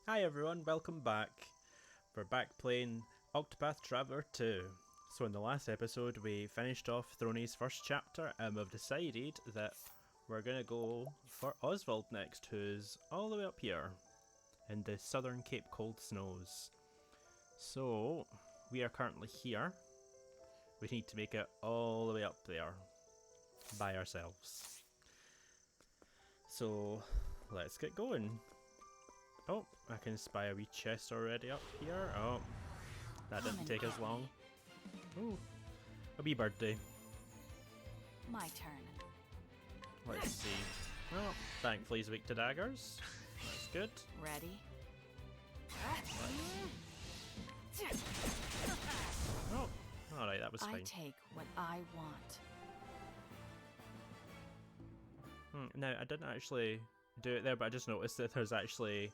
Hi everyone, welcome back. We're back playing Octopath Traveler 2. So in the last episode we finished off Throny's first chapter and we've decided that we're going to go for Osvald next, who's all the way up here in the southern Cape Cold Snows. So we are currently here. We need to make it all the way up there by ourselves. So let's get going. Oh, I can spy a wee chest already up here. Oh, that didn't take as long. Oh, a wee birthday. My turn. Let's see. Oh, thankfully he's weak to daggers. That's good. Ready? Oh, alright, that was I fine. take what I want. Now, I didn't actually do it there, but I just noticed that there's actually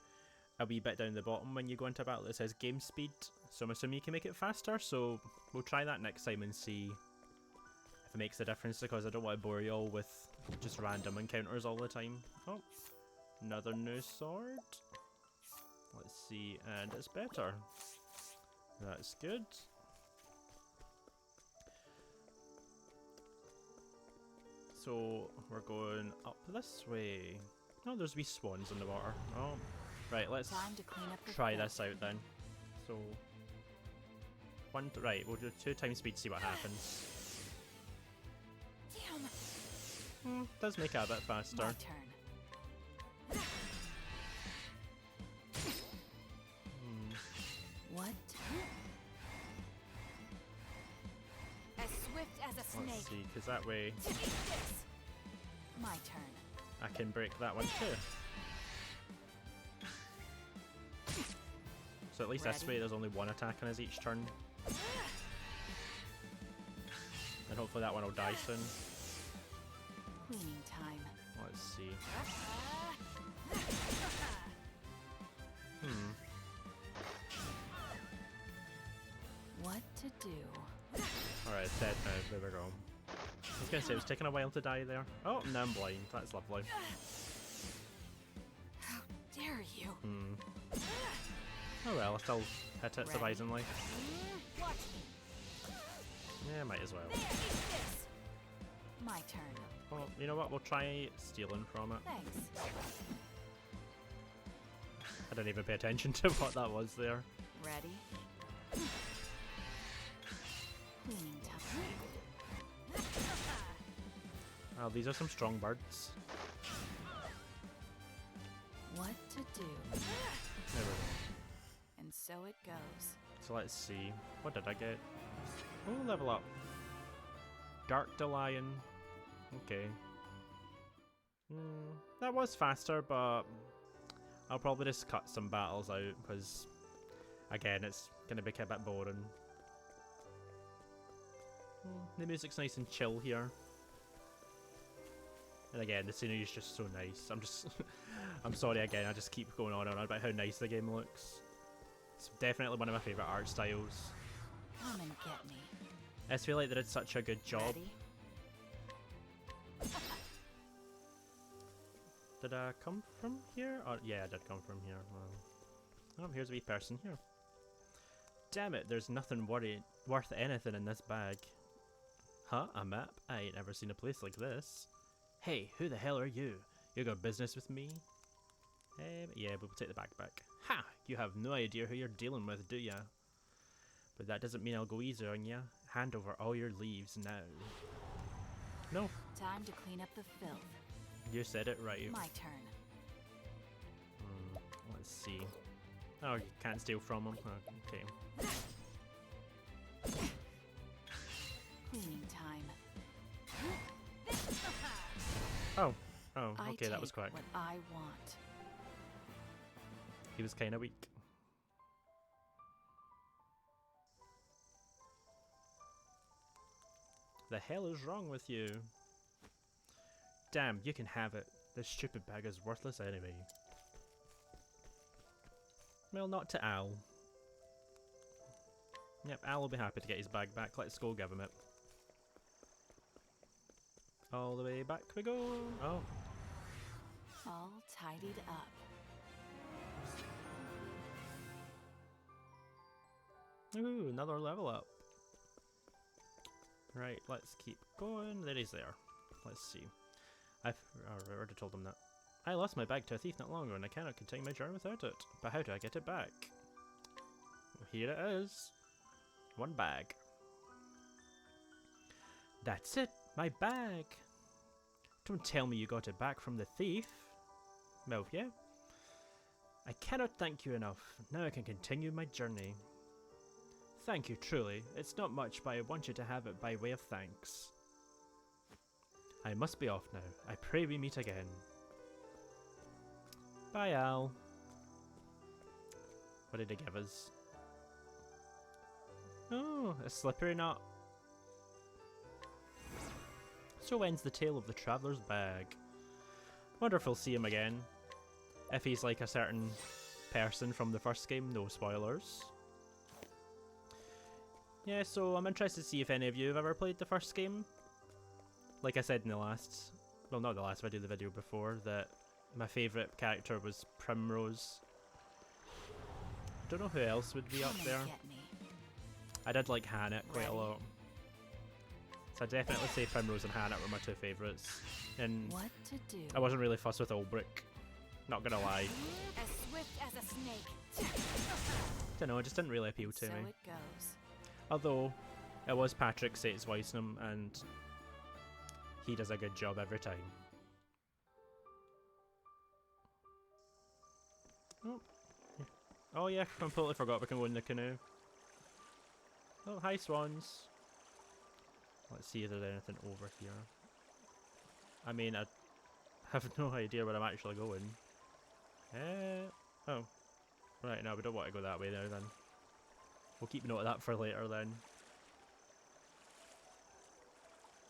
a wee bit down the bottom when you go into battle that says game speed, so I'm assuming you can make it faster, so we'll try that next time and see if it makes a difference, because I don't want to bore you all with just random encounters all the time. Oh, another new sword. Let's see, and it's better. That's good. So we're going up this way. Oh, there's wee swans in the water. Oh, right, let's Time to clean up the try filth. this out then. So, right, we'll do 2 times speed, see what happens. Damn. Does make it a bit faster. My turn. What? As swift as a snake. Let's see, because that way To eat this. My turn. I can break that one too. So at least this way Ready? there's only one attack on us each turn. And hopefully that one will die soon. Cleaning time. Let's see. What to do? Alright, it's dead now. There we go. I was going to say, it was taking a while to die there. Oh, now I'm blind. That's lovely. How dare you? Oh well, I still hit it Ready? surprisingly. Watch me. Yeah, might as well. There, eat this. My turn. Well, you know what? We'll try stealing from it. Thanks. I didn't even pay attention to what that was there. Ready? Cleaning time. Oh, these are some strong birds. What to do? There we go. And so it goes. So let's see. What did I get? Oh, level up. Dark Lion. Okay. That was faster, but I'll probably just cut some battles out because, again, it's going to be a bit boring. The music's nice and chill here. And again, the scenery is just so nice. I'm sorry again, I just keep going on and on about how nice the game looks. It's definitely one of my favourite art styles. Come and get me. I just feel like they did such a good job. Ready? Did I come from here? Or, yeah, I did come from here. Well, oh, here's a wee person here. Damn it, there's nothing worth anything in this bag. Huh? A map? I ain't ever seen a place like this. Hey, who the hell are you? You got business with me? Yeah, but we'll take the bag back. Ha! You have no idea who you're dealing with, do ya? But that doesn't mean I'll go easy on ya. Hand over all your leaves now. No, Time to clean up the filth. you said it right. My turn. Let's see. Oh, you can't steal from him. Okay. Cleaning time. Oh, I okay, that was take quick. what I want. He was kind of weak. The hell is wrong with you? Damn, you can have it. This stupid bag is worthless anyway. Well, not to Al. Yep, Al will be happy to get his bag back. Let's go give him it. All the way back we go. Oh, All tidied up. Ooh, another level up. Right, let's keep going. There he's there. Let's see. I already told him that. I lost my bag to a thief not long ago and I cannot continue my journey without it. But how do I get it back? Here it is. One bag. That's it, my bag. Don't tell me you got it back from the thief. Well, yeah. I cannot thank you enough. Now I can continue my journey. Thank you, truly. It's not much, but I want you to have it by way of thanks. I must be off now. I pray we meet again. Bye, Al. What did he give us? Oh, a slippery knot. So ends the tale of the traveller's bag. Wonderful to see him again. If he's like a certain person from the first game, no spoilers. Yeah, so I'm interested to see if any of you have ever played the first game. Like I said in the last, well, not the last video, the video before, that my favourite character was Primrose. Don't know who else would be up there. I did like Hannah quite a lot. So I'd definitely say Primrose and Hannah were my two favourites. And what to do? I wasn't really fussed with Ulbrich. Not gonna lie. As swift as a snake. Don't know, it just didn't really appeal to So me. it goes. Although, it was Patrick Sate's voicing him, and he does a good job every time. Oh yeah, completely forgot we can go in the canoe. Oh, hi swans. Let's see if there's anything over here. I mean, I have no idea where I'm actually going. Oh. Right, no, we don't want to go that way now then. We'll keep note of that for later then.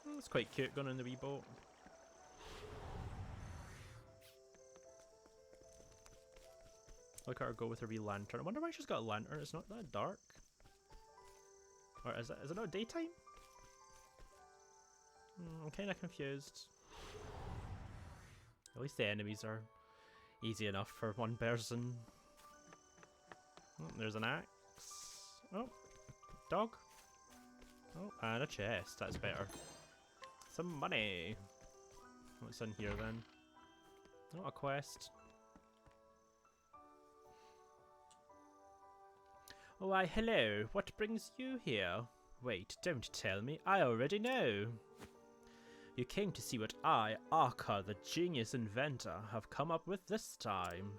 Oh, it's quite cute going in the wee boat. Look at her go with her wee lantern. I wonder why she's got a lantern. It's not that dark. Or is it not daytime? I'm kind of confused. At least the enemies are easy enough for one person. Oh, there's an axe. Oh, dog. Oh, and a chest. That's better. Some money. What's in here then? Oh, a quest. Oh, why, hello. What brings you here? Wait, don't tell me. I already know. You came to see what I, Arka, the genius inventor, have come up with this time.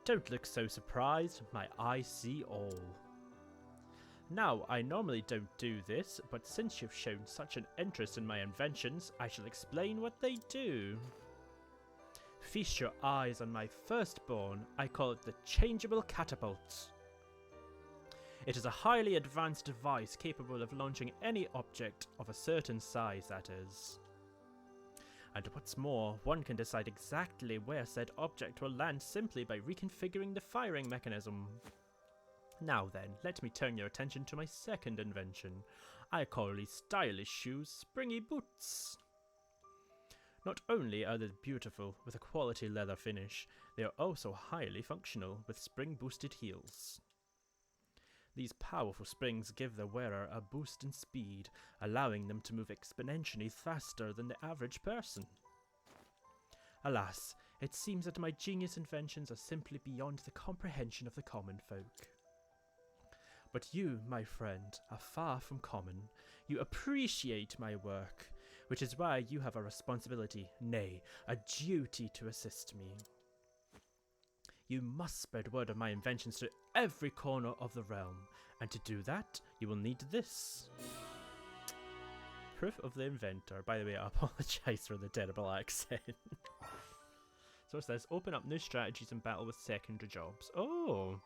Don't look so surprised. My eyes see all. Now, I normally don't do this, but since you've shown such an interest in my inventions, I shall explain what they do. Feast your eyes on my firstborn. I call it the Changeable Catapult. It is a highly advanced device capable of launching any object of a certain size, that is. And what's more, one can decide exactly where said object will land simply by reconfiguring the firing mechanism. Now then, let me turn your attention to my second invention. I call these stylish shoes springy boots. Not only are they beautiful with a quality leather finish, they are also highly functional with spring-boosted heels. These powerful springs give the wearer a boost in speed, allowing them to move exponentially faster than the average person. Alas, it seems that my genius inventions are simply beyond the comprehension of the common folk. But you, my friend, are far from common. You appreciate my work, which is why you have a responsibility, nay, a duty to assist me. You must spread word of my inventions to every corner of the realm, and to do that, you will need this. Proof of the inventor. By the way, I apologise for the terrible accent. So it says, open up new strategies in battle with secondary jobs. Oh!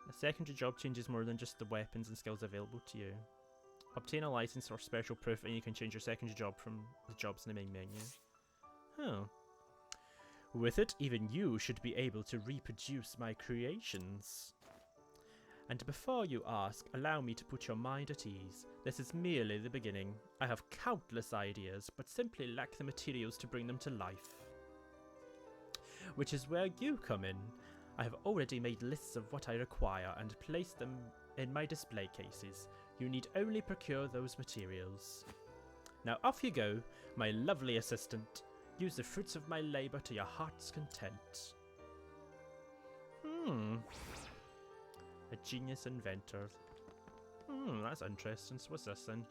A secondary job changes more than just the weapons and skills available to you. Obtain a license or special proof and you can change your secondary job from the jobs in the main menu. Oh. With it, even you should be able to reproduce my creations. And before you ask, allow me to put your mind at ease. This is merely the beginning. I have countless ideas, but simply lack the materials to bring them to life. Which is where you come in. I have already made lists of what I require and placed them in my display cases. You need only procure those materials. Now off you go, my lovely assistant. Use the fruits of my labour to your heart's content. A genius inventor. That's interesting. So what's this then?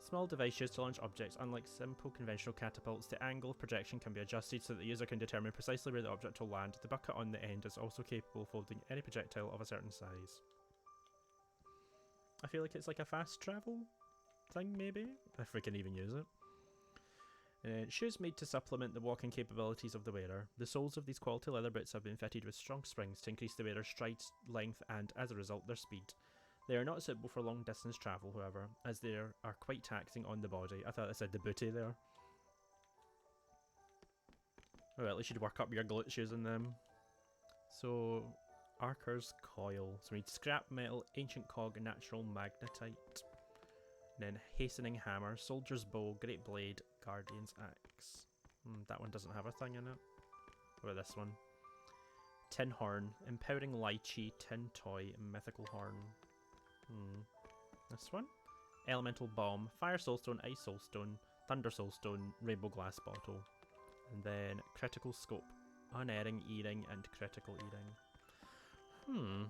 Small device used to launch objects. Unlike simple conventional catapults, the angle of projection can be adjusted so that the user can determine precisely where the object will land. The bucket on the end is also capable of holding any projectile of a certain size. I feel like it's like a fast travel thing, maybe? If we can even use it. Shoes made to supplement the walking capabilities of the wearer. The soles of these quality leather boots have been fitted with strong springs to increase the wearer's stride length and, as a result, their speed. They are not suitable for long distance travel, however, as they are quite taxing on the body. I thought I said the booty there. Well, at least you'd work up your glutes using them. So, Archer's Coil. So we need scrap metal, ancient cog, natural magnetite. Then hastening hammer, soldier's bow, great blade, guardian's axe. That one doesn't have a thing in it. What about this one? Tin horn, empowering lychee, tin toy, mythical horn. This one? Elemental bomb, fire soulstone, ice soulstone, thunder soulstone, rainbow glass bottle. And then critical scope, unerring earring, and critical earring.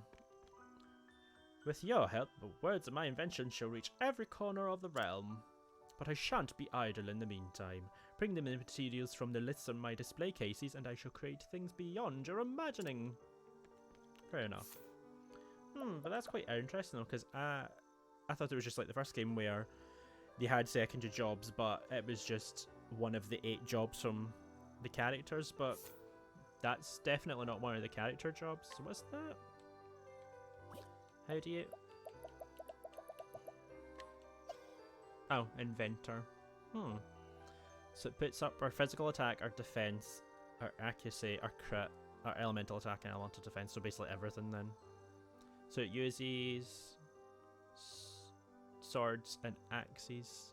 With your help, the words of my invention shall reach every corner of the realm. But I shan't be idle in the meantime. Bring them the materials from the lists on my display cases and I shall create things beyond your imagining. Fair enough. But that's quite interesting though, because I thought it was just like the first game where they had secondary jobs, but it was just one of the 8 jobs from the characters, but that's definitely not one of the character jobs. So what's that? How do you... Oh, inventor. So it puts up our physical attack, our defense, our accuracy, our crit, our elemental attack and elemental defense, so basically everything then. So it uses swords and axes.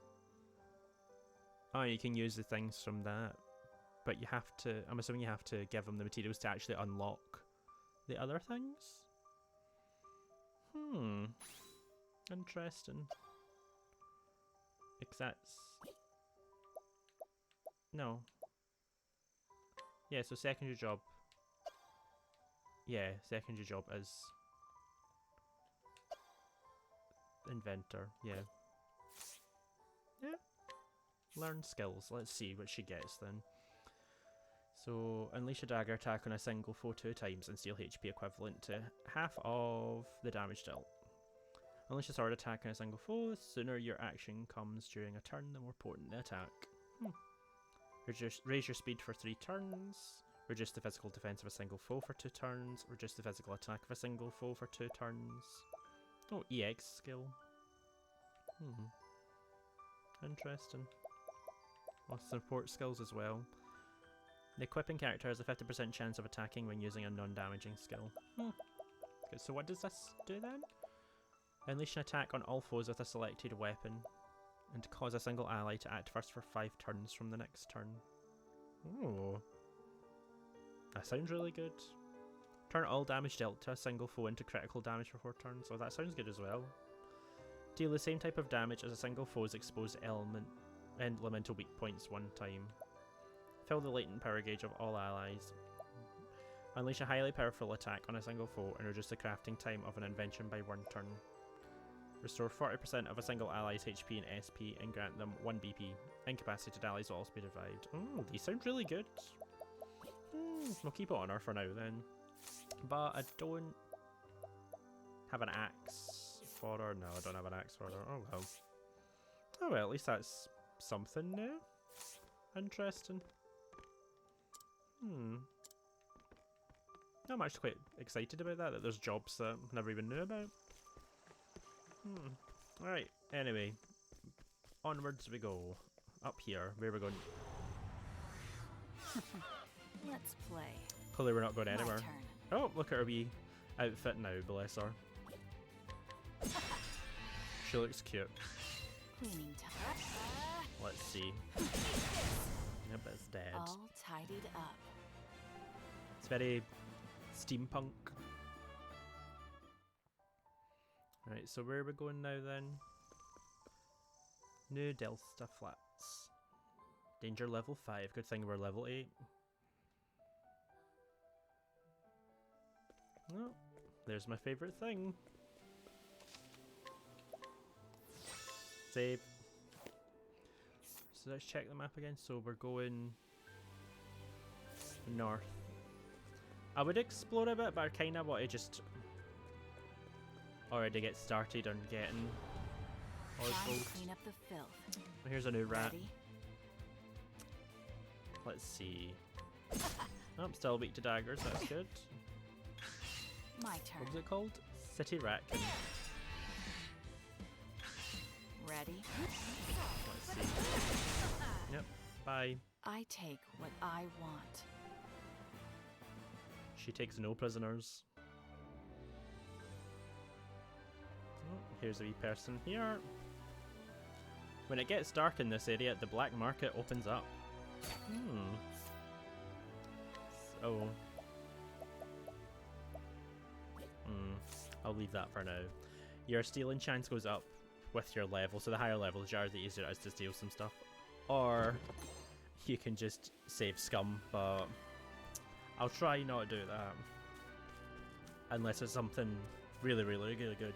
Oh, you can use the things from that. But you have to, I'm assuming you have to give them the materials to actually unlock the other things? Interesting. Because that's... No. Yeah, so secondary job. Yeah, secondary job is... Inventor, yeah. Learn skills. Let's see what she gets then. So, unleash a dagger attack on a single foe 2 times and steal HP equivalent to half of the damage dealt. Unleash a sword attack on a single foe. The sooner your action comes during a turn, the more potent the attack. Raise your speed for 3 turns. Reduce the physical defense of a single foe for 2 turns. Reduce the physical attack of a single foe for 2 turns. Oh, EX skill. Interesting. Well, support skills as well. The equipping character has a 50% chance of attacking when using a non-damaging skill. Okay, so what does this do then? Unleash an attack on all foes with a selected weapon and cause a single ally to act first for 5 turns from the next turn. Oh, that sounds really good. Turn all damage dealt to a single foe into critical damage for 4 turns. Oh, that sounds good as well. Deal the same type of damage as a single foe's exposed elemental weak points 1 time. Fill the latent power gauge of all allies. Unleash a highly powerful attack on a single foe and reduce the crafting time of an invention by 1 turn. Restore 40% of a single ally's HP and SP and grant them 1 BP. Incapacitated allies will also be revived. Oh, these sound really good. We'll keep it on her for now then. But I don't have an axe for her. No, I don't have an axe for her. Oh well. Oh well, at least that's something new. Interesting. I'm actually quite excited about that there's jobs that I never even knew about. Alright, anyway. Onwards we go. Up here, where are we going? Let's play. Clearly we're not going anywhere. Turn. Oh, look at her wee outfit now, bless her. She looks cute. Cleaning time. Let's see. Yep, it's dead. All tidied up. It's very Steampunk. Right, so where are we going now then? New Delta Flats. Danger level 5. Good thing we're level 8. Oh, there's my favourite thing. Save. So let's check the map again. So we're going north. I would explore a bit, but I kind of want to just already get started on getting Osvald. Clean up the filth. Here's a new rat. Ready? Let's see. Oh, I'm still weak to daggers, that's good. My turn. What was it called? City Ratkin. Ready? Let's see. Yep, bye. I take what I want. She takes no prisoners. Oh, here's a wee person here. When it gets dark in this area, the black market opens up. So... I'll leave that for now. Your stealing chance goes up with your level, so the higher levels you are, the easier it is to steal some stuff. Or you can just save scum, but I'll try not to do that. Unless it's something really, really good.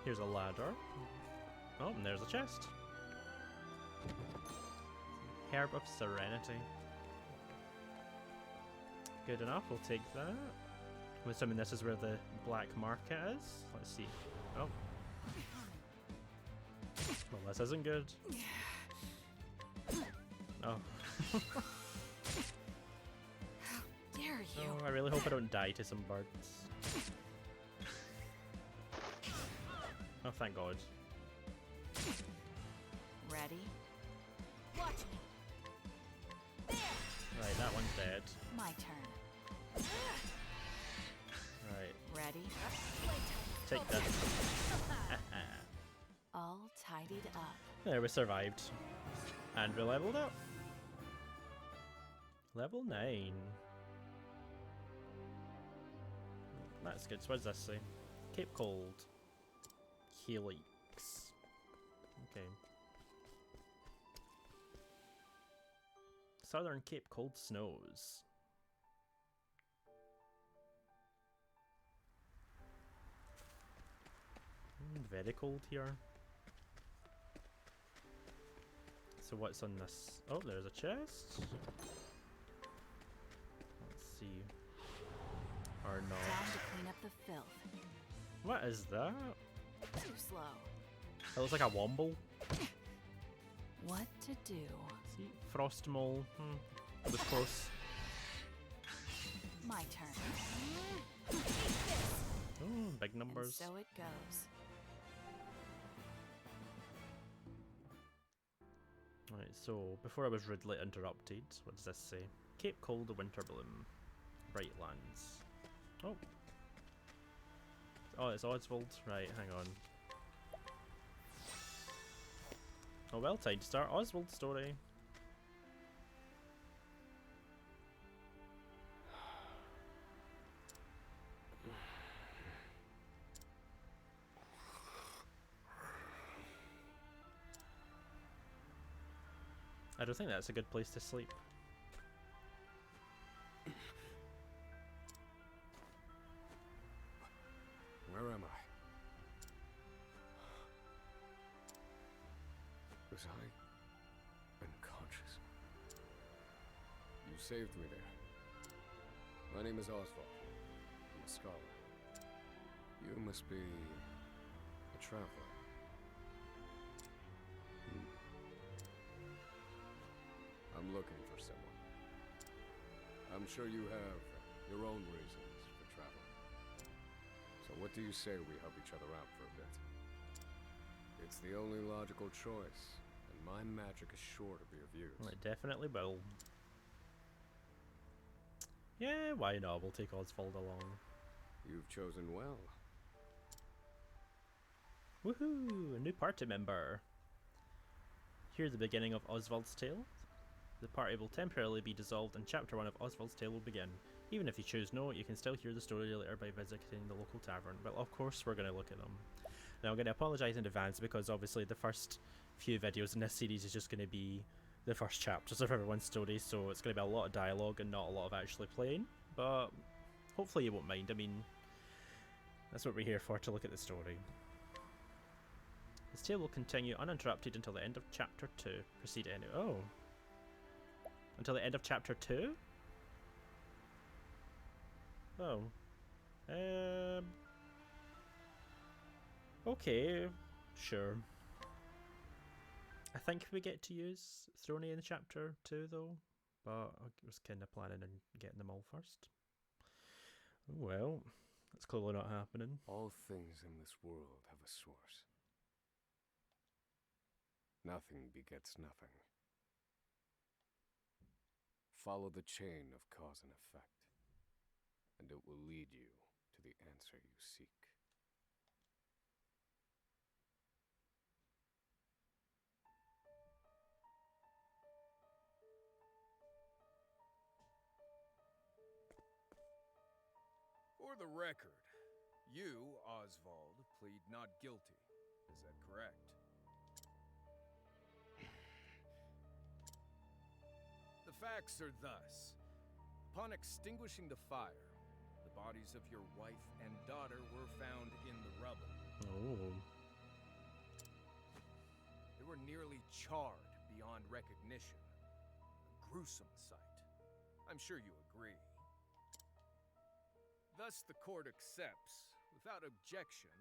Here's a ladder. Oh, and there's a chest. Herb of Serenity. Good enough, we'll take that. I'm assuming this is where the black market is. Let's see. Oh. Well, this isn't good. Oh. How dare you? Oh, I really hope I don't die to some birds. Oh, thank God. Ready? Watch me. Right, that one's dead. My turn. Right, Ready? take this. All tidied up. There, we survived. And we leveled up. Level 9. That's good. So what does this say? Cape Cold. Helix. Okay. Southern Cape Cold snows. Very cold here. So what's on this? Oh, there's a chest. Let's see. Or not. Time to clean up the filth. What is that? Too slow. That looks like a womble. What to do? See? Frost mole. That was close. My turn. Oh, big And numbers. so it goes. Right, so before I was rudely interrupted, what does this say? Cape Cold, Winter Bloom. Brightlands. Oh. Oh, it's Osvald. Right, hang on. Oh well, time to start Oswald's story. I don't think that's a good place to sleep. Where am I? Was I unconscious? You saved me there. My name is Osvald. I'm a scholar. You must be a traveler. I'm looking for someone. I'm sure you have your own reasons for traveling. So what do you say we help each other out for a bit? It's the only logical choice, and my magic is sure to be of use. I definitely will. Yeah, why not? We'll take Osvald along. You've chosen well. Woohoo! A new party member. Here's the beginning of Osvald's tale. The party will temporarily be dissolved and Chapter 1 of Osvald's tale will begin. Even if you choose no, you can still hear the story later by visiting the local tavern. Well, of course we're going to look at them. Now I'm going to apologise in advance because obviously the first few videos in this series is just going to be the first chapters of everyone's story, so it's going to be a lot of dialogue and not a lot of actually playing, but hopefully you won't mind. I mean, that's what we're here for, to look at the story. This tale will continue uninterrupted until the end of Chapter 2. Proceed any— oh. Until the end of Chapter 2? Oh. Okay, sure. I think we get to use Throny in Chapter 2 though, but I was kind of planning on getting them all first. Oh well, that's clearly not happening. All things in this world have a source. Nothing begets nothing. Follow the chain of cause and effect, and it will lead you to the answer you seek. For the record, you, Osvald, plead not guilty. Is that correct? The facts are thus. Upon extinguishing the fire, the bodies of your wife and daughter were found in the rubble. Oh. They were nearly charred beyond recognition. A gruesome sight. I'm sure you agree. Thus, the court accepts, without objection,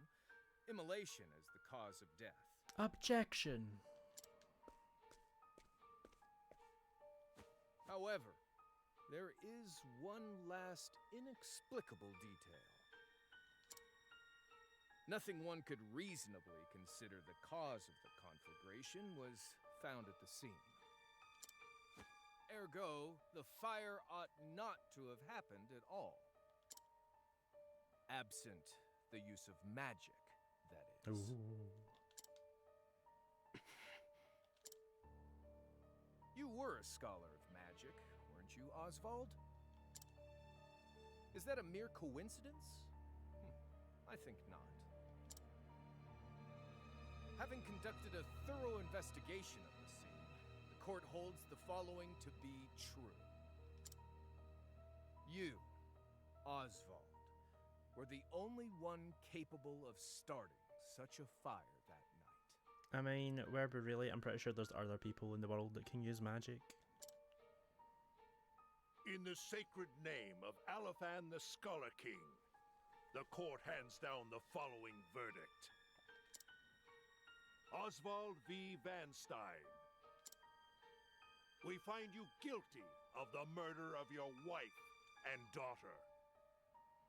immolation as the cause of death. Objection! However, there is one last inexplicable detail. Nothing one could reasonably consider the cause of the conflagration was found at the scene. Ergo, the fire ought not to have happened at all. Absent the use of magic, that is. Ooh. You were a scholar of magic, weren't you, Osvald? Is that a mere coincidence? I think not. Having conducted a thorough investigation of the scene, the court holds the following to be true. You, Osvald, were the only one capable of starting such a fire that night. I mean, were we really? I'm pretty sure there's other people in the world that can use magic. In the sacred name of Alephan the Scholar King, the court hands down the following verdict. Osvald V. Van Stein, we find you guilty of the murder of your wife and daughter,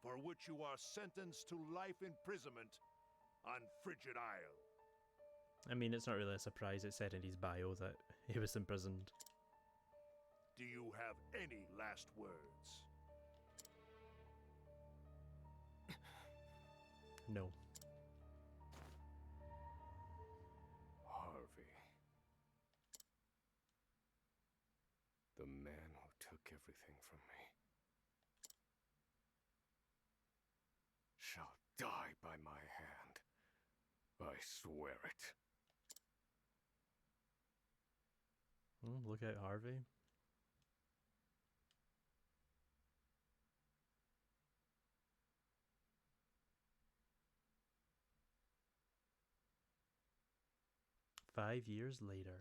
for which you are sentenced to life imprisonment on Frigit Isle. I mean, it's not really a surprise. It said in his bio that he was imprisoned. Do you have any last words? No. Harvey. The man who took everything from me shall die by my hand. I swear it. Look at Harvey. Five years later.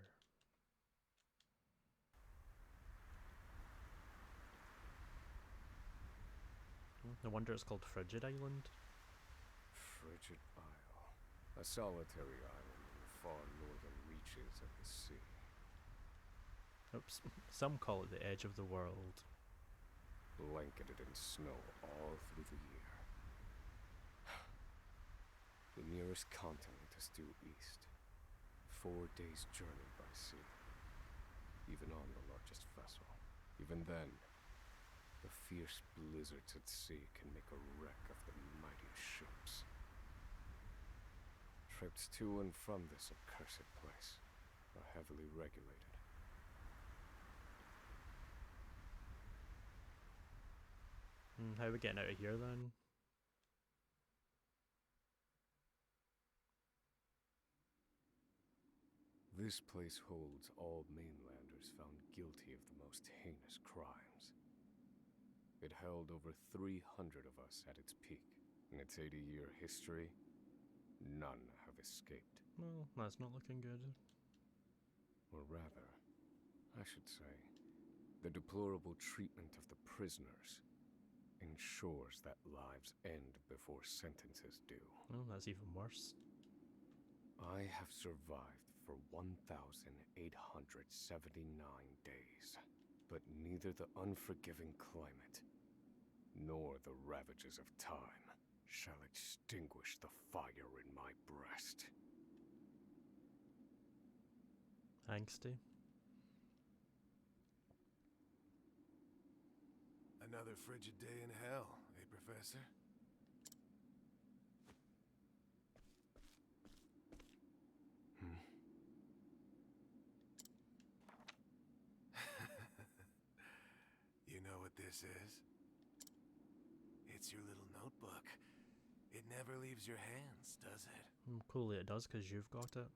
No wonder it's called Frigid Island. Frigid Isle. A solitary island in the far northern reaches of the sea. Oops. Some call it the edge of the world. Blanketed in snow all through the year. The nearest continent is due east. 4 days' journey by sea. Even on the largest vessel. Even then, the fierce blizzards at sea can make a wreck of the mightiest ships. Trips to and from this accursed place are heavily regulated. How are we getting out of here then? This place holds all mainlanders found guilty of the most heinous crimes. It held over 300 of us at its peak. In its 80-year history, none have escaped. Well, that's not looking good. Or rather, I should say, the deplorable treatment of the prisoners ensures that lives end before sentences do. Well, that's even worse. I have survived for 1,879 days, but neither the unforgiving climate nor the ravages of time shall extinguish the fire in my breast. Angsty. Another frigid day in hell, eh, Professor? You know what this is? It's your little notebook. It never leaves your hands, does it? Coolly it does, because you've got it.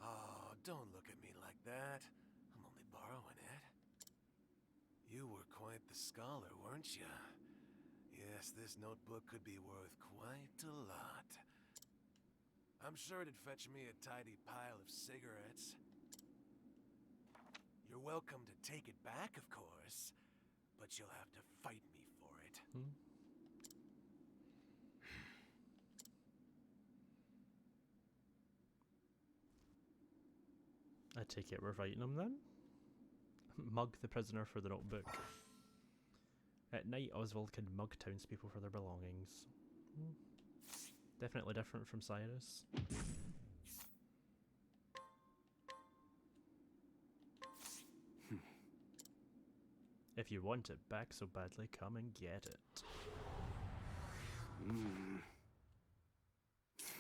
Oh, don't look at me like that. I'm only borrowing it. You were quite the scholar, weren't you? Yes, this notebook could be worth quite a lot. I'm sure it'd fetch me a tidy pile of cigarettes. You're welcome to take it back, of course, but you'll have to fight me for it. I take it we're fighting them then? Mug the prisoner for the notebook. At night, Osvald can mug townspeople for their belongings. Definitely different from Cyrus. If you want it back so badly, come and get it.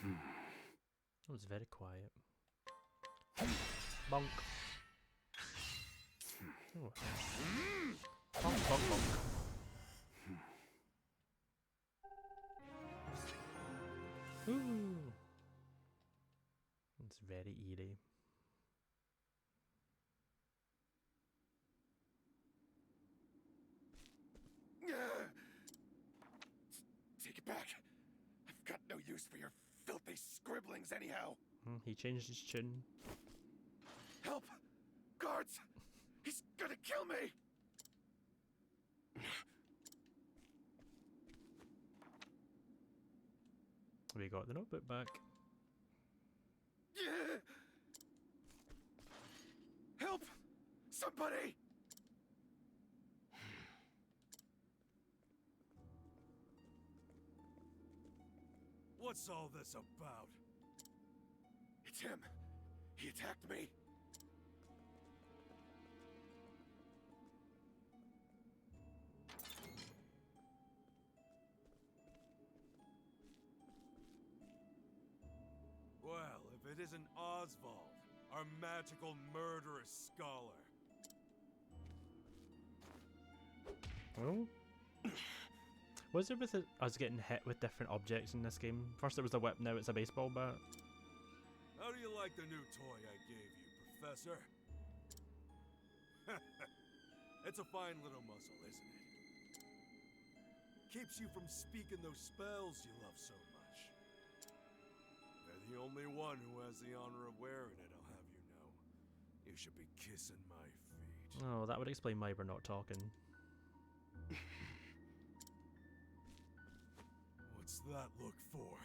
It was very quiet. Bonk. Oh. Bonk, bonk, bonk. Ooh. It's very eerie. Take it back. I've got no use for your filthy scribblings anyhow. He changed his tune. Help! Guards! He's gonna kill me! We got the notebook back. Help! Somebody! What's all this about? It's him. He attacked me. Well, if it isn't Osvald, our magical murderous scholar. Oh? Was it with us getting hit with different objects in this game? First it was a whip, now it's a baseball bat. How do you like the new toy I gave you, Professor? It's a fine little muzzle, isn't it? Keeps you from speaking those spells you love so much. You're the only one who has the honor of wearing it, I'll have you know. You should be kissing my feet. Oh, that would explain why we're not talking. What's that look for?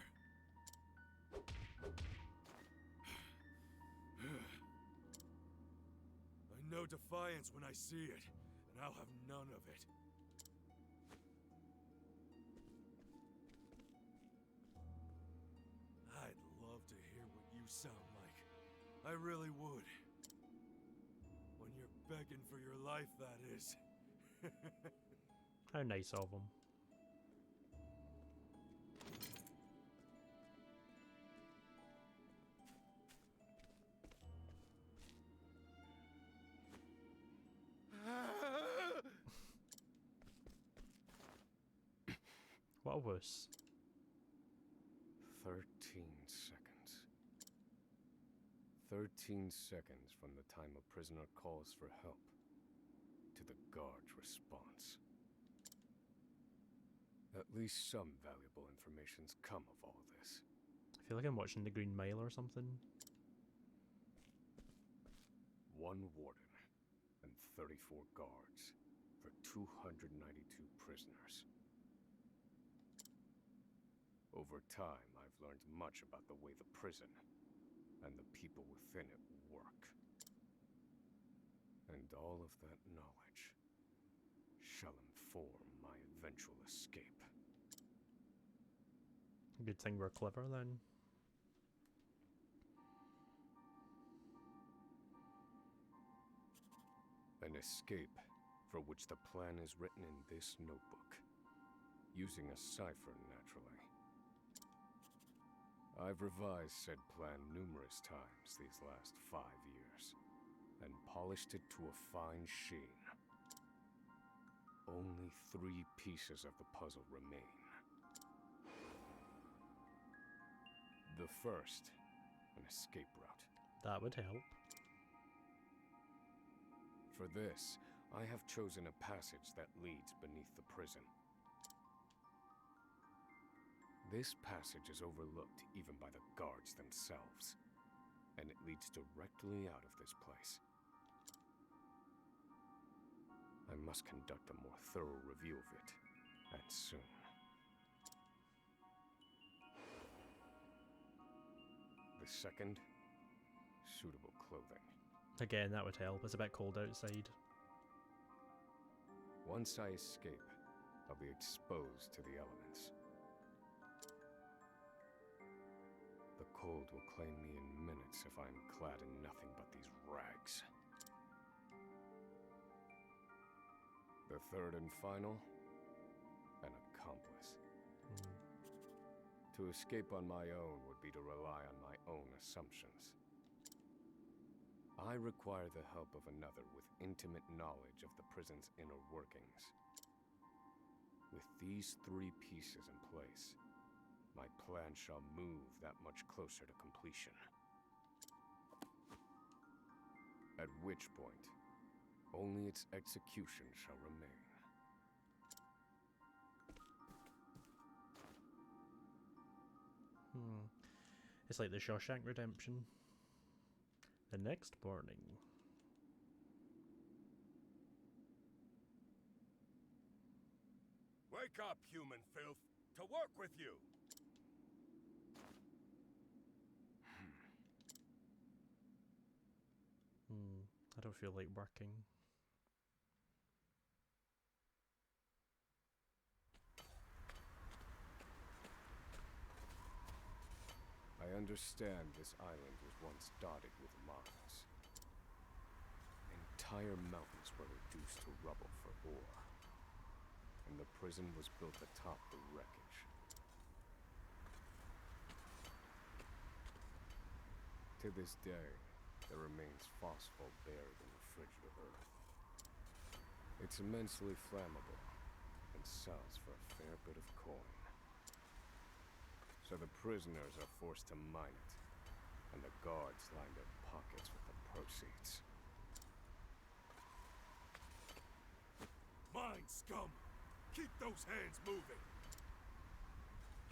I know defiance when I see it, and I'll have none of it. I'd love to hear what you sound like. I really would. When you're begging for your life, that is. How nice of him. What a wuss. 13 seconds. 13 seconds from the time a prisoner calls for help to the guard's response. At least some valuable information's come of all this. I feel like I'm watching The Green Mile or something. 1 warden and 34 guards for 292 prisoners. Over time, I've learned much about the way the prison and the people within it work. And all of that knowledge shall inform my eventual escape. Good thing we're clever then. An escape for which the plan is written in this notebook, using a cipher, naturally. I've revised said plan numerous times these last 5 years, and polished it to a fine sheen. Only 3 pieces of the puzzle remain. The first, an escape route. That would help. For this, I have chosen a passage that leads beneath the prison. This passage is overlooked even by the guards themselves, and it leads directly out of this place. I must conduct a more thorough review of it, and soon. The second, suitable clothing. Again, that would help. It's a bit cold outside. Once I escape, I'll be exposed to the elements. The cold will claim me in minutes if I'm clad in nothing but these rags. The third and final, an accomplice. To escape on my own would be to rely on my own assumptions. I require the help of another with intimate knowledge of the prison's inner workings. With these 3 pieces in place, my plan shall move that much closer to completion. At which point, only its execution shall remain. It's like the Shawshank Redemption. The next morning. Wake up, human filth! To work with you! I don't feel like working. I understand this island was once dotted with mines. Entire mountains were reduced to rubble for ore, and the prison was built atop the wreckage. To this day, there remains phosphor buried in the frigid earth. It's immensely flammable, and sells for a fair bit of coin. So the prisoners are forced to mine it, and the guards line their pockets with the proceeds. Mine, scum! Keep those hands moving!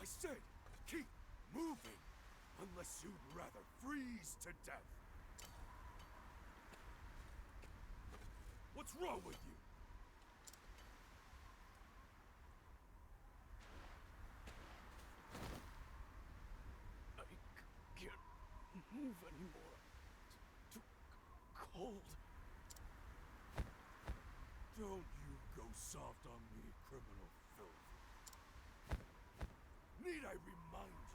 I said, keep moving! Unless you'd rather freeze to death! What's wrong with you? Move anymore. Too cold. Don't you go soft on me, criminal filth. Need I remind you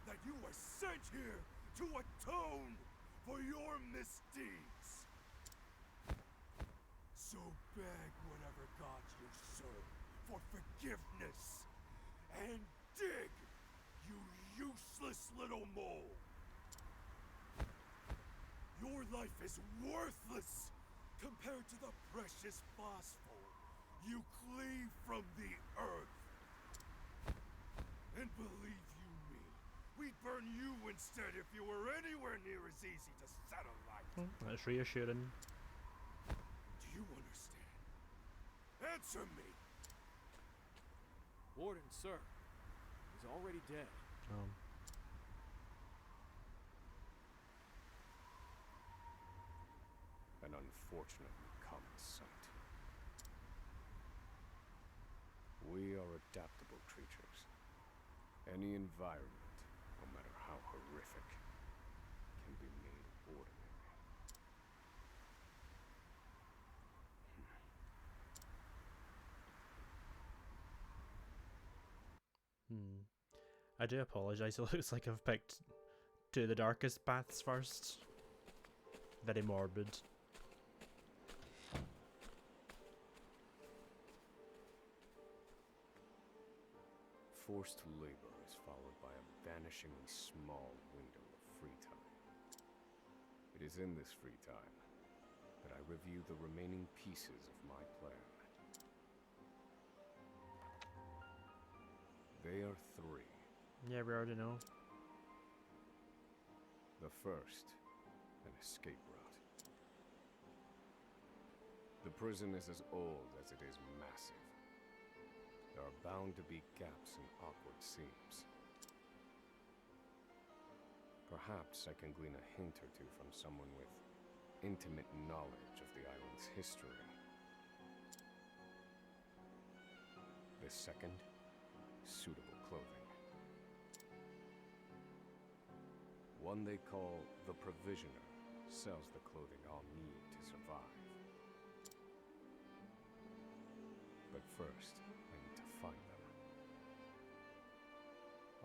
that you were sent here to atone for your misdeeds? So beg whatever god you serve for forgiveness, and dig, you useless little mole! Your life is worthless compared to the precious phosphor you cleave from the earth. And believe you me, we'd burn you instead if you were anywhere near as easy to set alight. That's reassuring. Do you understand? Answer me! Warden, sir. He's already dead. An unfortunately common sight. We are adaptable creatures. Any environment, no matter how horrific, can be made ordinary. I do apologise, it looks like I've picked two of the darkest paths first. Very morbid. Forced labor is followed by a vanishingly small window of free time. It is in this free time that I review the remaining pieces of my plan. They are three. Yeah, we already know. The first, an escape route. The prison is as old as it is massive. There are bound to be gaps and awkward seams. Perhaps I can glean a hint or two from someone with intimate knowledge of the island's history. The second, suitable clothing. One they call the Provisioner sells the clothing I'll need to survive. But first, I need to find them.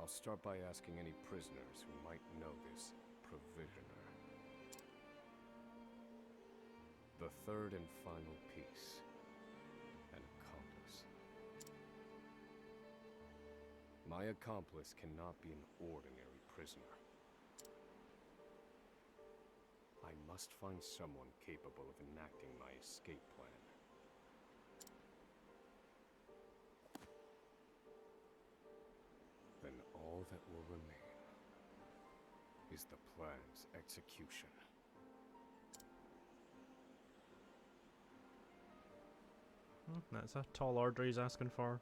I'll start by asking any prisoners who might know this Provisioner. The third and final piece, an accomplice. My accomplice cannot be an ordinary prisoner. I must find someone capable of enacting my escape plan. Then all that will remain is the plan's execution. That's a tall order he's asking for.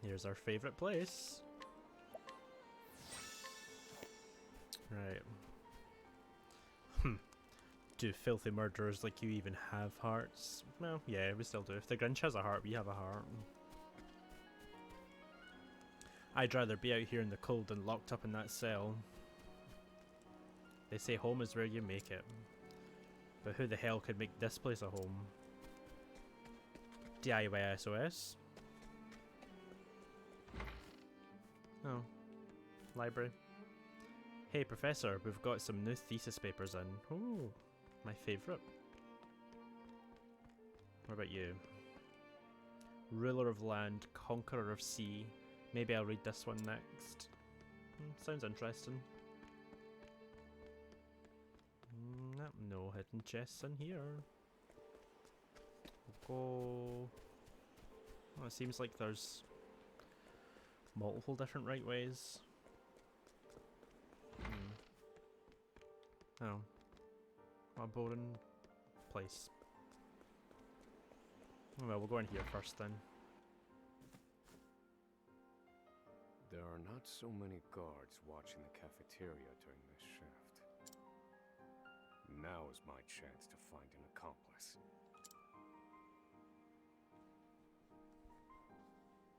Here's our favorite place. Right. Do filthy murderers like you even have hearts? Well, yeah, we still do. If the Grinch has a heart, we have a heart. I'd rather be out here in the cold than locked up in that cell. They say home is where you make it. But who the hell could make this place a home? DIY SOS? Oh. Library. Hey Professor, we've got some new thesis papers in. Ooh, my favourite. What about you? Ruler of land, conqueror of sea. Maybe I'll read this one next. Sounds interesting. No hidden chests in here. We'll go... Well, it seems like there's multiple different right ways. Oh. What a boring place. Well, we'll go in here first then. There are not so many guards watching the cafeteria during this shift. Now is my chance to find an accomplice.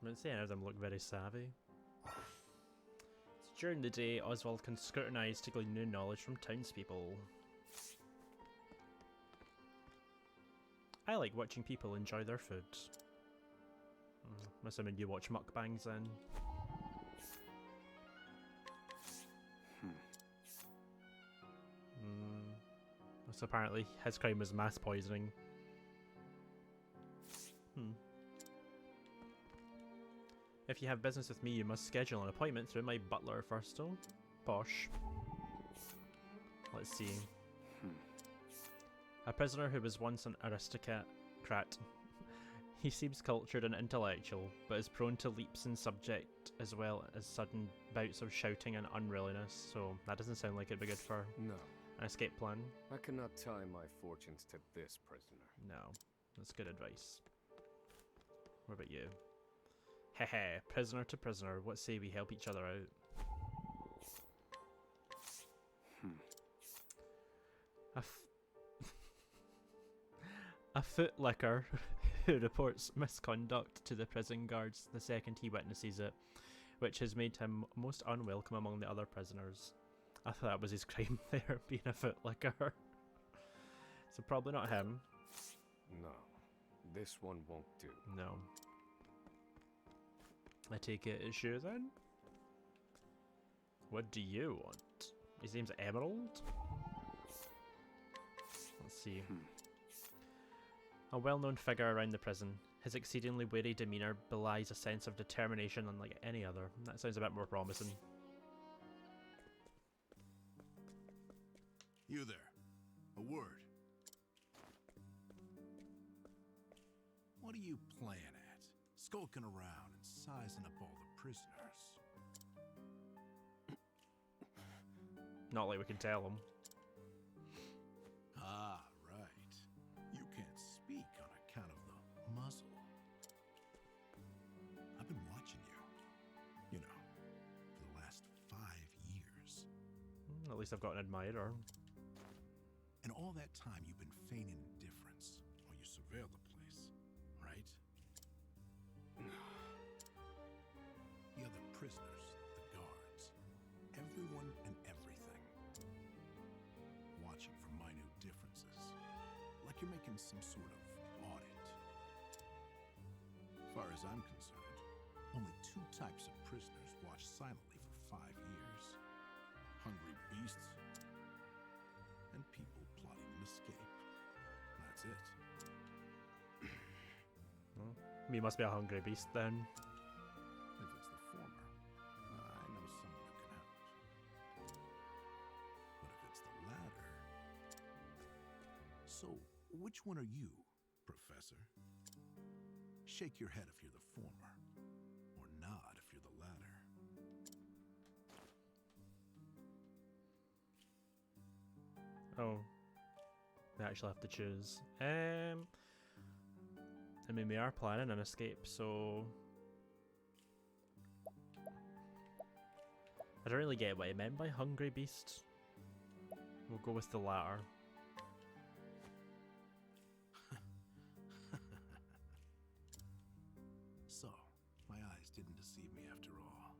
I'm not saying any of them look very savvy. During the day, Osvald can scrutinise to glean new knowledge from townspeople. I like watching people enjoy their food. I'm assuming you watch mukbangs then. So apparently his crime was mass poisoning. If you have business with me, you must schedule an appointment through my butler first. Oh, posh. Let's see. A prisoner who was once an aristocrat. He seems cultured and intellectual, but is prone to leaps in subject as well as sudden bouts of shouting and unruliness, so that doesn't sound like it'd be good for No, an escape plan. I cannot tie my fortunes to this prisoner. No, that's good advice. What about you? Hehe, prisoner to prisoner, what say we help each other out? A footlicker who reports misconduct to the prison guards the second he witnesses it, which has made him most unwelcome among the other prisoners. I thought that was his crime there, being a footlicker. So probably not him. No, this one won't do. No. I take it it's you then? What do you want? His name's Emerald? Let's see. A well-known figure around the prison. His exceedingly wary demeanour belies a sense of determination unlike any other. That sounds a bit more promising. You there. A word. What are you playing at? Skulking around and sizing up all the prisoners. Not like we can tell him. Ah, right. You can't speak on account of the muzzle. I've been watching you. You know, for the last 5 years. At least I've got an admirer. And all that time you've been feigning indifference while you surveil the place, right? The other prisoners, the guards, everyone and everything. Watching for minute differences, like you're making some sort of audit. As far as I'm concerned, only 2 types of prisoners watch silently for 5 years. Hungry beasts and people plotting an escape. That's it. Well, he must be a hungry beast then. If it's the former, I know someone who can help. But if it's the latter... So, which one are you, Professor? Shake your head if you're the former, or nod if you're the latter. Oh. We actually have to choose. I mean, we are planning an escape, so... I don't really get what he meant by hungry beast. We'll go with the latter. So, my eyes didn't deceive me after all.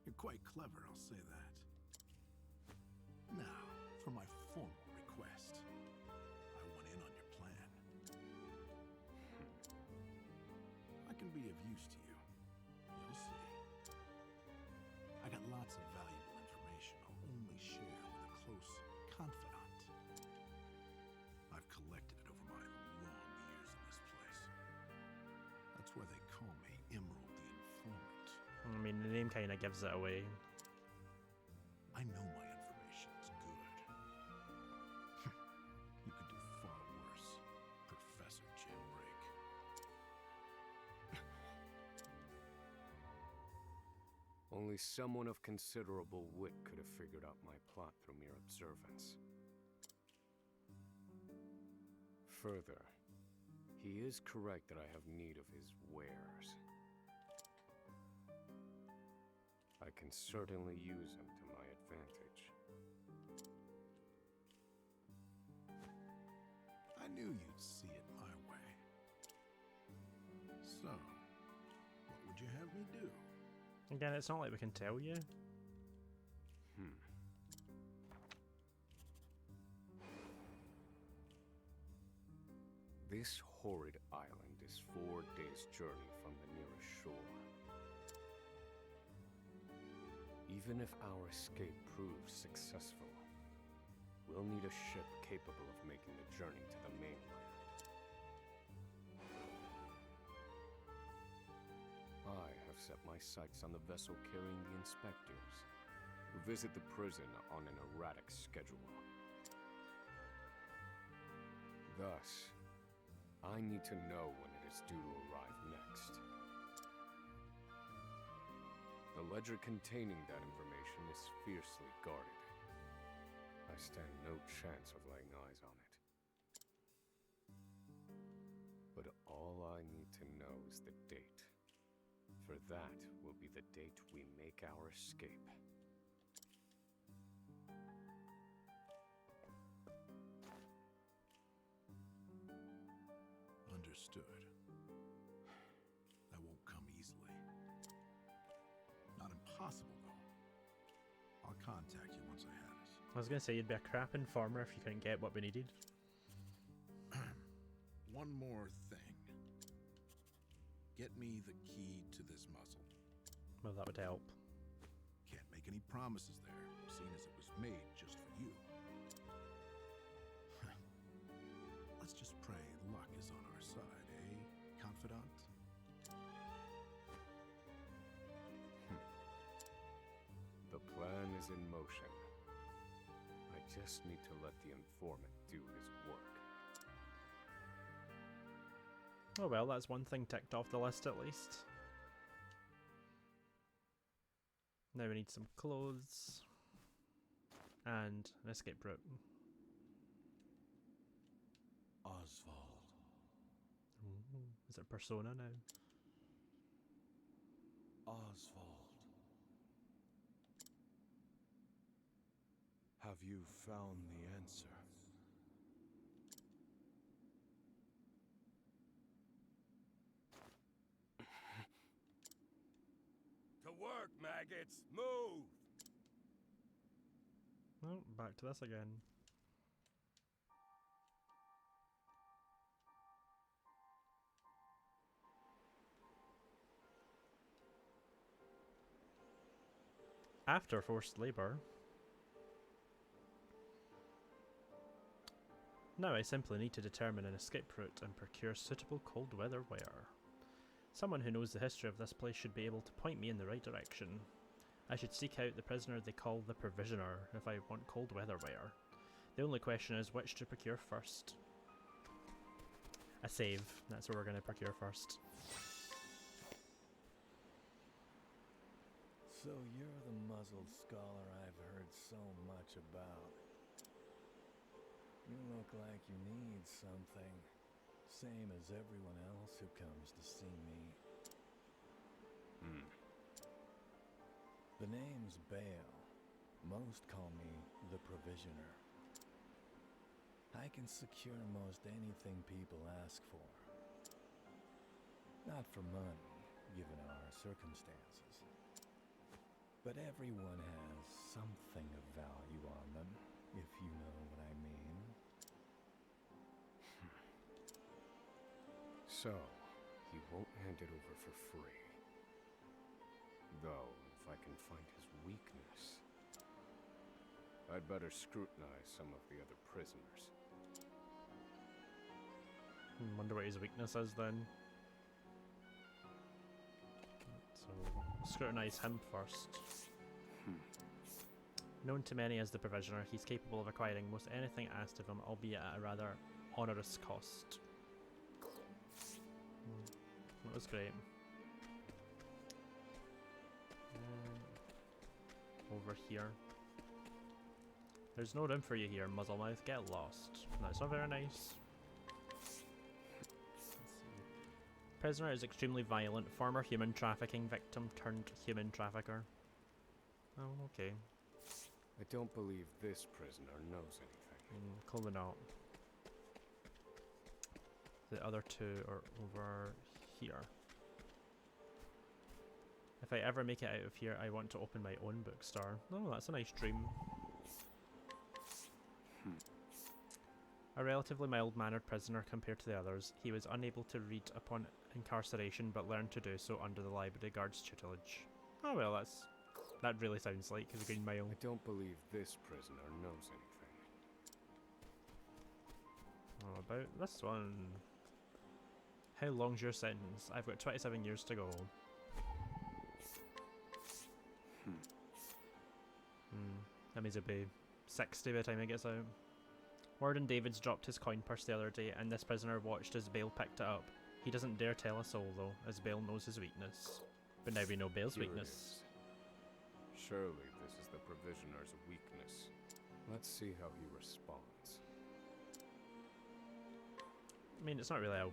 You're quite clever, I'll say that. Now, for my formal request. I want in on your plan. I can be of use to you. You'll see. I got lots of valuable information I'll only share with a close confidant. I've collected it over my long years in this place. That's why they call me Emerald the Informant. I mean, the name kind of gives it away. I know my information is good. You could do far worse, Professor Jailbreak. Only someone of considerable wit could have figured out my plot through mere observance. Further, he is correct that I have need of his wares. I can certainly use him to my advantage. I knew you'd see it my way. So, what would you have me do? Again, it's not like we can tell you. This horrid island is 4 days' journey from the nearest shore. Even if our escape proves successful, we'll need a ship capable of making the journey to the mainland. I have set my sights on the vessel carrying the inspectors, who visit the prison on an erratic schedule. Thus, I need to know when it is due to arrive next. The ledger containing that information is fiercely guarded. I stand no chance of laying eyes on it. But all I need to know is the date. For that will be the date we make our escape. Understood. That won't come easily. Not impossible, though. I'll contact you once I have it. I was gonna say you'd be a crap informer if you couldn't get what we needed. One more thing. Get me the key to this muzzle. Well, that would help. Can't make any promises there, seeing as it was made just for you. Let's just pray luck is on our side, eh, confidant? The plan is in motion. I just need to let the informant do his work. Oh well, that's one thing ticked off the list at least. Now we need some clothes and an escape route. Osvald. Ooh, is it Persona now? Osvald. Have you found the answer? To work, maggots! Move! Oh, back to this again. After forced labor. Now I simply need to determine an escape route and procure suitable cold weather wear. Someone who knows the history of this place should be able to point me in the right direction. I should seek out the prisoner they call the Provisioner if I want cold weather wear. The only question is which to procure first. A save, that's what we're going to procure first. So you're the muzzled scholar I've heard so much about. You look like you need something. Same as everyone else who comes to see me. The name's Bale. Most call me the Provisioner. I can secure most anything people ask for. Not for money, given our circumstances. But everyone has something of value on them, if you know what I mean. So, he won't hand it over for free. Though, if I can find his weakness, I'd better scrutinize some of the other prisoners. Wonder what his weakness is then. So, we'll scrutinise him first. Known to many as the Provisioner, he's capable of acquiring most anything asked of him, albeit at a rather onerous cost. That was great. Over here. There's no room for you here, Muzzlemouth. Get lost. That's not very nice. Prisoner is extremely violent. Former human trafficking victim turned human trafficker. Oh, okay. I don't believe this prisoner knows anything. Clearly not. The other two are over here. If I ever make it out of here, I want to open my own bookstore. Oh, that's a nice dream. A relatively mild-mannered prisoner compared to the others, he was unable to read upon incarceration but learned to do so under the library guard's tutelage. Oh well, that really sounds like his Green Mile. I don't believe this prisoner knows anything. What about this one? How long's your sentence? I've got 27 years to go. means it'll be 60 by the time it gets out. Warden David's dropped his coin purse the other day, and this prisoner watched as Bale picked it up. He doesn't dare tell us all, though, as Bale knows his weakness. But now we know Bale's Here it weakness. is. Surely this is the provisioner's weakness. Let's see how he responds. I mean, it's not really a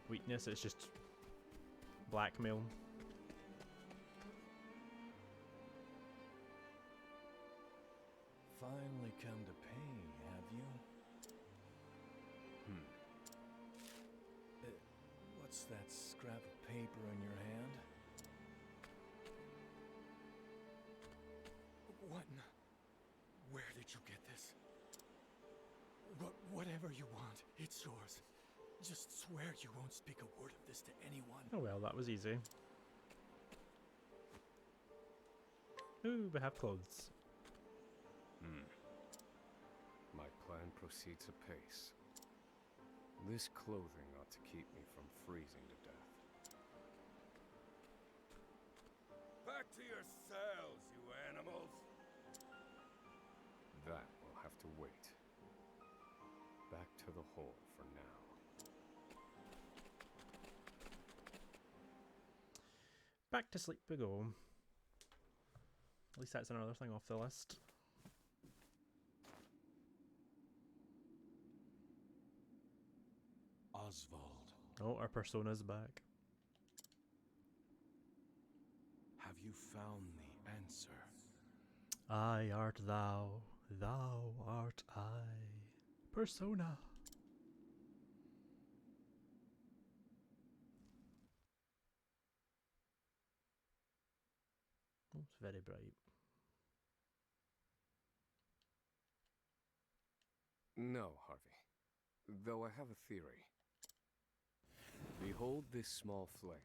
weakness, it's just blackmail. Finally come to pay, have you? What's that scrap of paper in your hand? What? Where did you get this? Whatever you want, it's yours. Just swear you won't speak a word of this to anyone. Oh well, that was easy. Ooh, we have clothes. My plan proceeds apace. This clothing ought to keep me from freezing to death. Back to your cells, you animals! That will have to wait. Back to the hole for now. Back to sleep we go. At least that's another thing off the list. Osvald, Oh, our persona's back. have you found the answer? I art thou, thou art I. Persona. Oh, it's very bright. No, Harvey. Though I have a theory. Behold this small flame.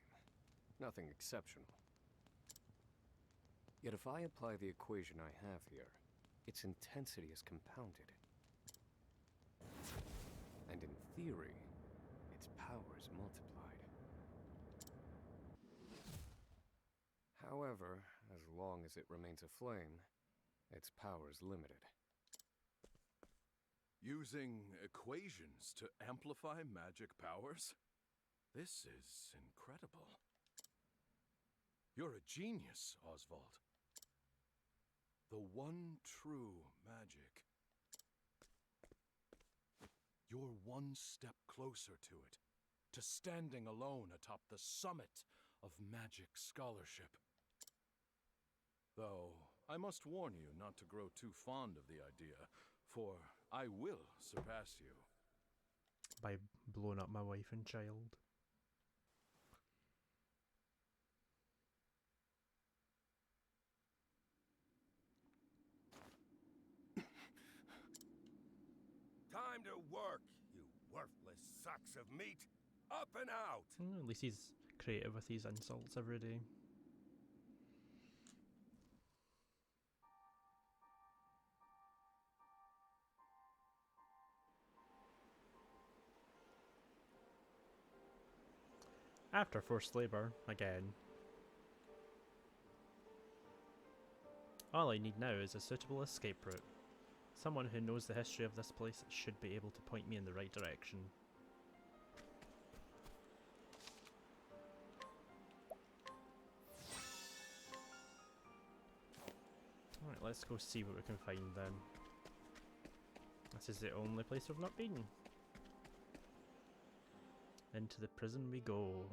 Nothing exceptional. Yet if I apply the equation I have here, its intensity is compounded. And in theory, its power is multiplied. However, as long as it remains a flame, its power is limited. Using equations to amplify magic powers? This is incredible. You're a genius, Osvald. The one true magic. You're one step closer to it, to standing alone atop the summit of magic scholarship. Though, I must warn you not to grow too fond of the idea, for I will surpass you. By blowing up my wife and child. Time to work, you worthless sacks of meat! Up and out! At least he's creative with these insults every day. After forced labour, again. All I need now is a suitable escape route. Someone who knows the history of this place should be able to point me in the right direction. Alright, let's go see what we can find then. This is the only place we've not been. Into the prison we go.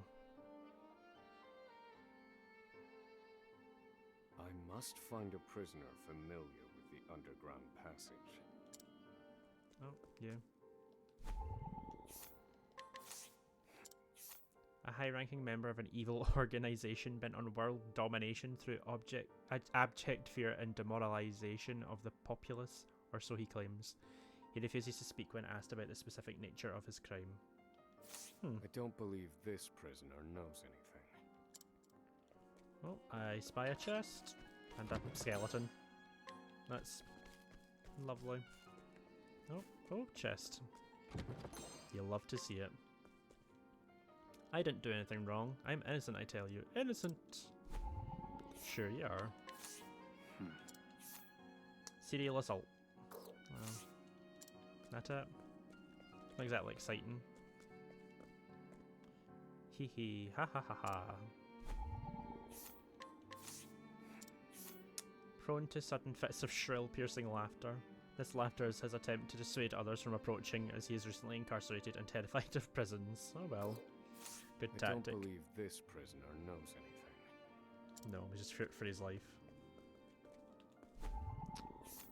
I must find a prisoner familiar with the underground passage. Oh, yeah. A high-ranking member of an evil organization bent on world domination through abject fear and demoralization of the populace, or so he claims. He refuses to speak when asked about the specific nature of his crime. I don't believe this prisoner knows anything. Well, I spy a chest and a skeleton. That's lovely. Oh, chest. You'll love to see it. I didn't do anything wrong. I'm innocent, I tell you. Innocent! Sure you are. serial assault. That it? Not exactly exciting. Hee hee, ha ha ha ha. Prone to sudden fits of shrill, piercing laughter. This laughter is his attempt to dissuade others from approaching, as he is recently incarcerated and terrified of prisons. Oh well. Good I tactic. don't believe this prisoner knows anything. No, he's just feared for his life.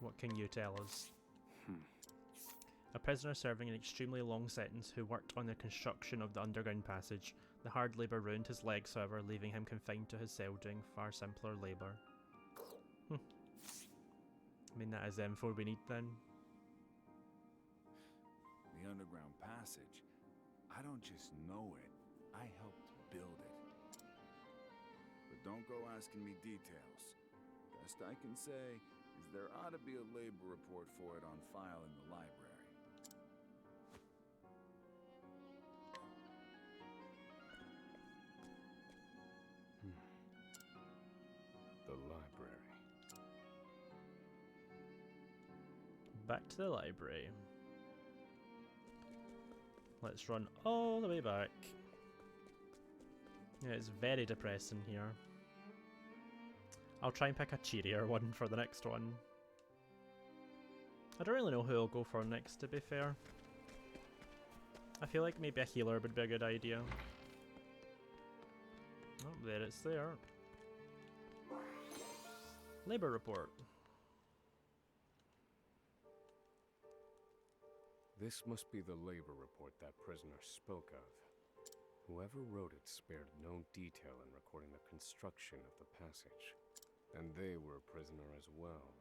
What can you tell us? A prisoner serving an extremely long sentence who worked on the construction of the underground passage. The hard labour ruined his legs, however, leaving him confined to his cell doing far simpler labour. I mean, that is the info we need then. The underground passage. I don't just know it. I helped build it. But don't go asking me details. Best I can say is there ought to be a labor report for it on file in the library. The library. Back to the library. Let's run all the way back. Yeah, it's very depressing here. I'll try and pick a cheerier one for the next one. I don't really know who I'll go for next, to be fair. I feel like maybe a healer would be a good idea. Oh, there it's there. Labour report. This must be the labor report that prisoner spoke of. Whoever wrote it spared no detail in recording the construction of the passage. And they were a prisoner as well.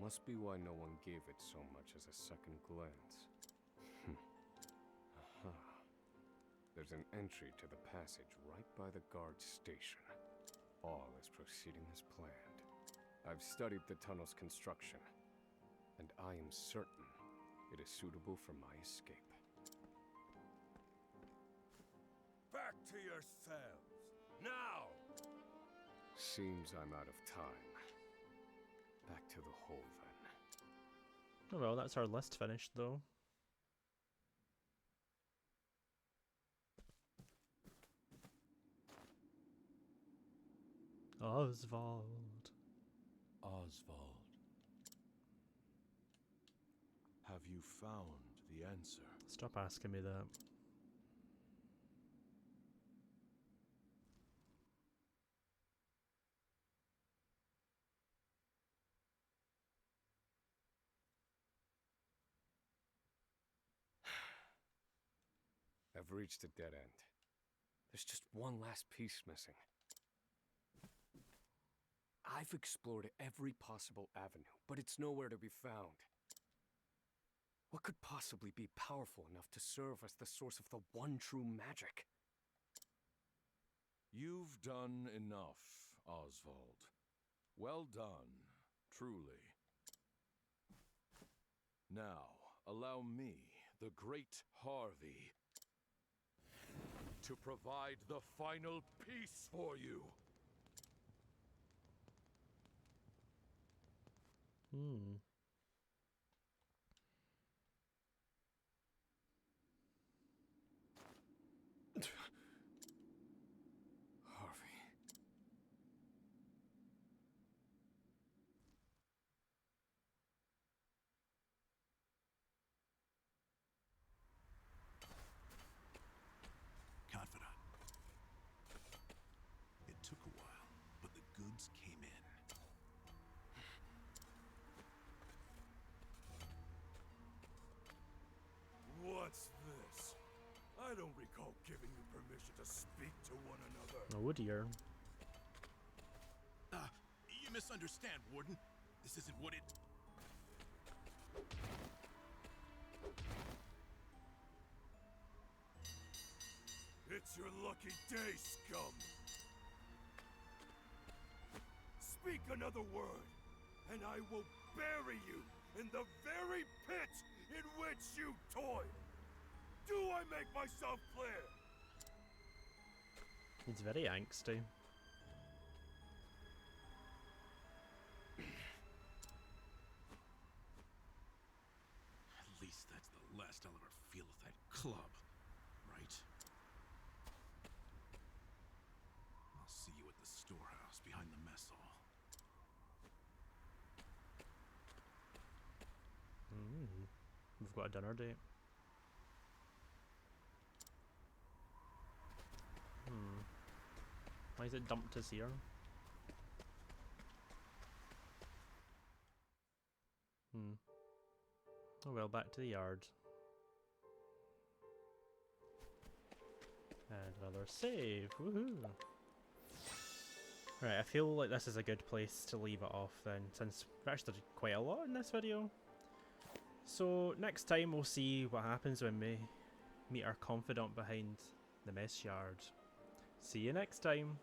Must be why no one gave it so much as a second glance. Aha. There's an entry to the passage right by the guard station. All is proceeding as planned. I've studied the tunnel's construction, and I am certain it is suitable for my escape. Back to your cells, now! Seems I'm out of time. Back to the hole, then. Oh well, that's our list finished, though. Osvald. Osvald. Have you found the answer? Stop asking me that. I've reached a dead end. There's just one last piece missing. I've explored every possible avenue, but it's nowhere to be found. What could possibly be powerful enough to serve as the source of the one true magic? You've done enough, Osvald. Well done, truly. Now, allow me, the great Harvey, to provide the final piece for you. Harvey. Confidant. It took a while, but the goods came in. What's this? I don't recall giving you permission to speak to one another. Oh dear. You misunderstand, Warden. This isn't what it... It's your lucky day, scum! Speak another word, and I will bury you in the very pit in which you toil! Do I make myself clear? He's very angsty. club, right? I'll see you at the storehouse behind the mess hall. We've got a dinner date. Why is it dumped us here? Oh well, back to the yard. And another save. Woohoo! Right, I feel like this is a good place to leave it off then, since we've actually did quite a lot in this video. So next time we'll see what happens when we meet our confidant behind the mess yard. See you next time!